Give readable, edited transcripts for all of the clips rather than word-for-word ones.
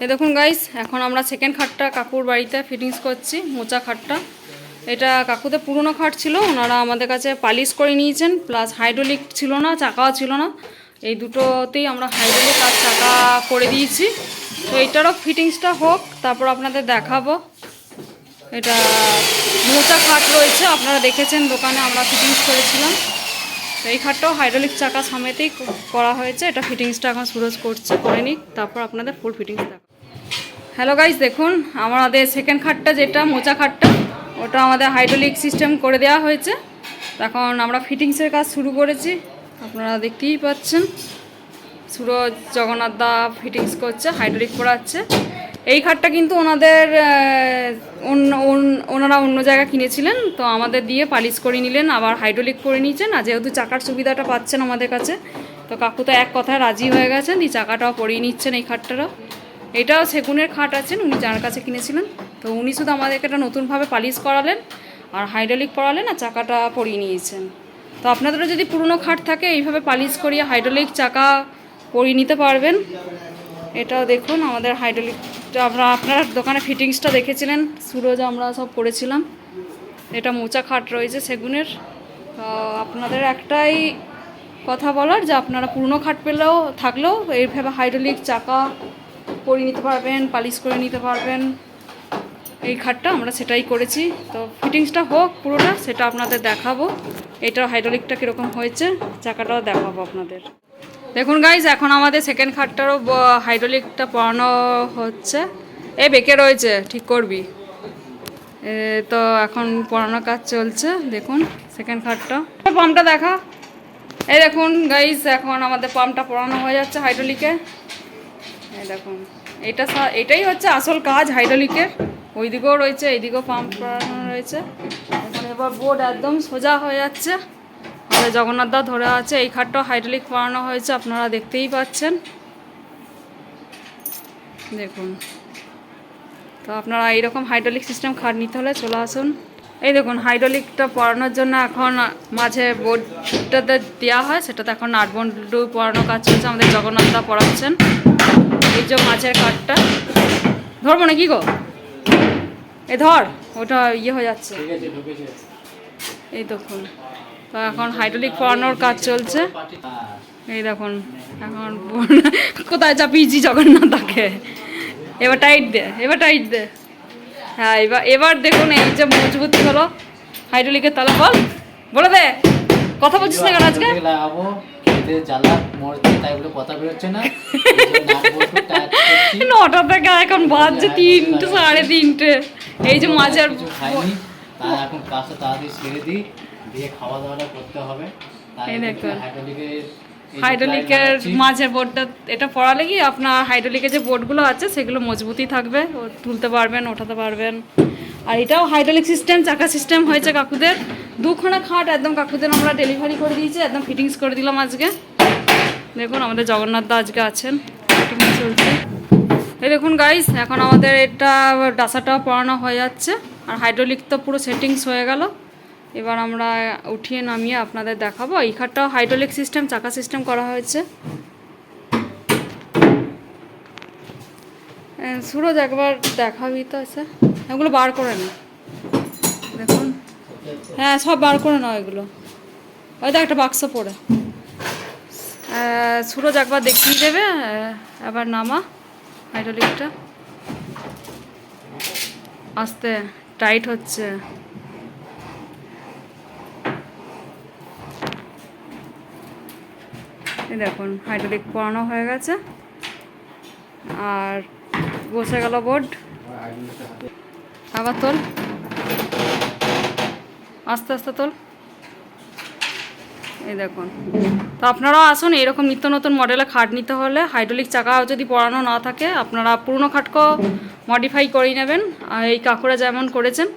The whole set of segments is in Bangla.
এই দেখুন গাইস, এখন আমরা সেকেন্ড খাটটা কাকুর বাড়িতে ফিটিংস করছি, মোচা খাটটা। এটা কাকুদের পুরনো খাট ছিল, ওনারা আমাদের কাছে পালিশ করে নিয়েছেন, প্লাস হাইড্রোলিক ছিল না, চাকাও ছিল না। এই দুটোতেই আমরা হাইড্রোলিক আর চাকা করে দিয়েছি। তো এইটারও ফিটিংসটা হোক, তারপর আপনাদের দেখাবো। এটা মোচা খাট রয়েছে, আপনারা দেখেছেন দোকানে আমরা ফিটিংস করেছিলাম। তো এই খাটটাও হাইড্রোলিক চাকা সমেতেই করা হয়েছে। এটা ফিটিংসটা এখন সুরজ করছে, করে নিক, তারপর আপনাদের ফুল ফিটিংস দেখাবো। হ্যালো গাইস, দেখুন আমাদের সেকেন্ড খাটটা যেটা মোচা খাটটা, ওটা আমাদের হাইড্রোলিক সিস্টেম করে দেওয়া হয়েছে। এখন আমরা ফিটিংসের কাজ শুরু করেছি, আপনারা দেখতেই পাচ্ছেন। সুরজ জগন্নাথ দা ফিটিংস করছে, হাইড্রোলিক করাচ্ছে। এই খাটটা কিন্তু ওনারা অন্য জায়গায় কিনেছিলেন, তো আমাদের দিয়ে পালিশ করে নিলেন, আবার হাইড্রোলিক করে নিয়েছেন। আর যেহেতু চাকার সুবিধাটা পাচ্ছেন আমাদের কাছে, তো কাকু তো এক কথায় রাজি হয়ে গেছেন, এই চাকাটাও পরিয়ে নিচ্ছেন। এই খাটটারও, এটাও সেগুনের খাট আছেন, উনি যার কাছে কিনেছিলেন। তো উনি শুধু আমাদেরকে এটা নতুনভাবে পালিশ করালেন আর হাইড্রোলিক পরালেন আর চাকাটা পরিয়ে নিয়েছেন। তো আপনাদেরও যদি পুরনো খাট থাকে, এইভাবে পালিশ করিয়ে হাইড্রোলিক চাকা পরিয়ে নিতে পারবেন। এটাও দেখুন আমাদের হাইড্রোলিকটা, আপনার দোকানে ফিটিংসটা দেখেছিলেন, সুরজ আমরা সব করেছিলাম। এটা মোচা খাট রয়েছে সেগুনের। আপনাদের একটাই কথা বলার, যে আপনারা পুরনো খাট থাকলেও এইভাবে হাইড্রোলিক চাকা পরিয়ে নিতে পারবেন, পালিশ করে নিতে পারবেন। এই খাটটা আমরা সেটাই করেছি। তো ফিটিংসটা হোক পুরোটা, সেটা আপনাদের দেখাবো। এটার হাইড্রোলিকটা কীরকম হয়েছে, চাকাটাও দেখাবো আপনাদের। দেখুন গাইজ, এখন আমাদের সেকেন্ড খাটটারও হাইড্রোলিকটা পরানো হচ্ছে। বেঁকে রয়েছে, ঠিক করবি। তো এখন পরানোর কাজ চলছে। দেখুন সেকেন্ড খাটটা, পাম্পটা দেখা। এই দেখুন গাইজ, এখন আমাদের পাম্পটা পরানো হয়ে যাচ্ছে হাইড্রোলিকে। এই দেখুন, এটাই হচ্ছে আসল কাজ হাইড্রোলিকের। ওই দিকেও রয়েছে, এইদিকেও পাম্প পরানো রয়েছে। এখন এবার বোর্ড একদম সোজা হয়ে যাচ্ছে, আমাদের জগন্নাথ দা ধরে আছে। এই খাটটাও হাইড্রোলিক পরানো হয়েছে, আপনারা দেখতেই পাচ্ছেন। দেখুন, তো আপনারা এইরকম হাইড্রোলিক সিস্টেম খাট নিতে হলে চলে আসুন। এই দেখুন, হাইড্রোলিকটা পরানোর জন্য এখন মাঝে বোর্ডটাতে দেওয়া হয়, সেটাতে এখন নাট বল্টু পরানোর কাজ চলছে। আমাদের জগন্নাথ দা পরাচ্ছেন। এই যে মাছের কাঠটা ধরবো না কি গো, এ ধর, ওটা ইয়ে হয়ে যাচ্ছে। এই দেখুন, তো এখন হাইড্রোলিক পরানোর কাজ চলছে। এই দেখুন, এখন কোথায় চাপিয়েছি জগন্নাথকে। এবার টাইট দে, এবার টাইট দে। হ্যাঁ, এবার দেখুন, এই যে মজবুতি হলো হাইড্রোলিকের তলা। বলে দে, কথা বলছিস না কেন আজকে? নটা থেকে এখন বাজছে 3টে, 3:30। এই যে মাছের এখন কাজটা তাড়াতাড়ি ছেড়ে দিই, দিয়ে খাওয়া দাওয়াটা করতে হবে। হাইড্রোলিকের মাঝের বোর্ডটা এটা পড়ালে কি আপনার হাইড্রোলিকের যে বোর্ডগুলো আছে সেগুলো মজবুতই থাকবে, তুলতে পারবেন, ওঠাতে পারবেন। আর এটাও হাইড্রোলিক সিস্টেম, চাকা সিস্টেম হয়েছে কাকুদের। 2খানা খাট একদম কাকুদের আমরা ডেলিভারি করে দিয়েছি, একদম ফিটিংস করে দিলাম আজকে। দেখুন আমাদের জগন্নাথ দা আজকে আছেন, ফিটিংস চলছে। এই দেখুন গাইস, এখন আমাদের এটা ডাসাটাও পরানো হয়ে যাচ্ছে, আর হাইড্রোলিক তো পুরো সেটিংস হয়ে গেল। এবার আমরা উঠিয়ে নামিয়ে আপনাদের দেখাবো। এই খাটটাও হাইড্রোলিক সিস্টেম, চাকা সিস্টেম করা হয়েছে। সুরজ একবার দেখাবি তো, এসে এগুলো বার করে না। দেখুন, হ্যাঁ সব বার করে নাও এগুলো। ওই তো একটা বাক্স পড়ে। সুরজ একবার দেখিয়ে দেবে। এবার নামা হাইড্রোলিকটা, আস্তে টাইট হচ্ছে। দেখুন হাইড্রোলিক পরানো হয়ে গেছে, আর বসে গেল বোর্ড। আবার তোল, আস্তে আস্তে তোল। এই দেখুন, তো আপনারাও আসুন। এরকম নিত্য নতুন মডেলে খাট নিতে হলে, হাইড্রোলিক চাকা যদি পরানো না থাকে, আপনারা পুরনো খাটকেও মডিফাই করে নেবেন, এই কাকুরা যেমন করেছেন।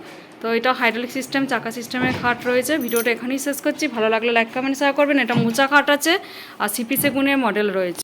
তো এটা হাইড্রোলিক সিস্টেম, চাকা সিস্টেমের খাট রয়েছে। ভিডিওটা এখানেই শেষ করছি। ভালো লাগলে লাইক, কমেন্ট, শেয়ার করবেন। এটা মোচা খাট আছে, আর সিপি সেগুনের মডেল রয়েছে।